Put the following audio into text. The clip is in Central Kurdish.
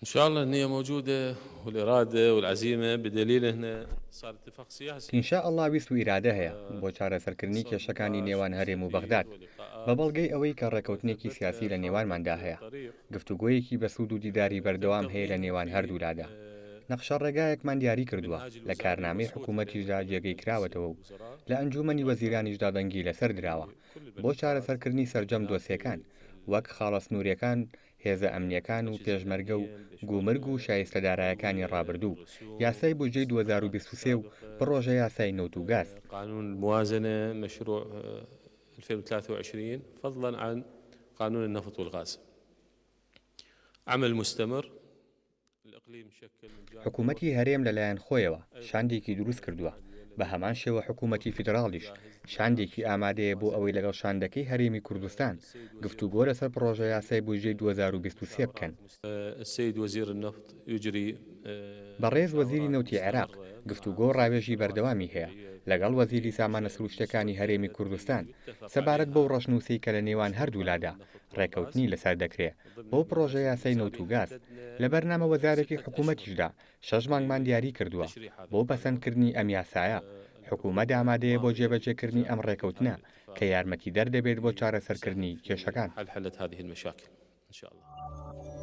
إن شاء الله النية موجودة والإرادة والعزيمة، بدليل هنا صار اتفاق سياسي ئینشاء ویست و ئیرادە هەیە بۆ چارەسەرکردنی حصل کێشەکانی نقاش نێوان هەرێم و ومشاهير بەغداد بە ولقاءات بەڵگەی ئەوەی کە ڕێکەوتنێکی وثبت سیاسی لە خطوة نێوانماندا هذا هەیە الطريق. گفتوگۆیەکی بەسوود و دیداری بەردەوام هەیە لە تنظيم نێوان في هەردوولادا نەخشە ڕێگایەکمان دیاری کردووە منهاج لە الوزاري کارنامەی المصوب عليه حکوومەتیشدا من جێگەی مجلس کراوەتەوە و الوزراء لە ئەنجومەنی وأكد وەزیرانیشدا دەنگی لەسەر دراوە لكل بۆ البلوغات چارەسەرکردنی سەرجەم دۆسیەکان وەک خاڵە سنووریەکان، هێزە ئەمنیەکان و پێشمەرگە و گومرگ و شایستەدارایەکانی ڕابردوو یاسای بودجەی 2023 و بڕۆژە یاسای نەوت و گاز. قانون الموازنة مشروع 2023 فضلا عن قانون النفط والغاز. عمل مستمر. الإقليم شكل من جانب حکوومەتی هەرێم لەلایەن خۆیەوە شاندێکی دروست کردووە بە هەمان شێوە حکوومەتی فیدراڵیش شاندێکی ئامادەیە بۆ ئەوەی لەگەڵ شاندەکەی هەرێمی کوردستان گفتوگۆ لەسەر پڕۆژە یاسای بودجەی 2023 بکەن. السيد وزير النفط يجري بەڕێز وەزیری نەوتی عێراق گفتوگۆ ڕاوێژی بەردەوامی هەیە لەگەڵ وەزیری سامانە سروشتەکانی هەرێمی کوردستان سەبارەت بەو ڕەشنووسی کە لە نێوان هەردوولادا ڕێکەوتنی لەسەر دەکرێت بۆ پڕۆژە یاسای نەوت و گاز لە بەرنامە وەزارەتی حکوومەتیشدا 6 مانگمان دیاری کردووە بۆ بەسەندکردنی ئەم یاسایە حکوومەت ئامادەیە بۆ جێبەجێکردنی ئەم ڕێکەوتنە کە یارمەتی دەردەبێت بۆ چارەسەرکردنی کێشەکان. حل هذه المشاكل إن شاء الله.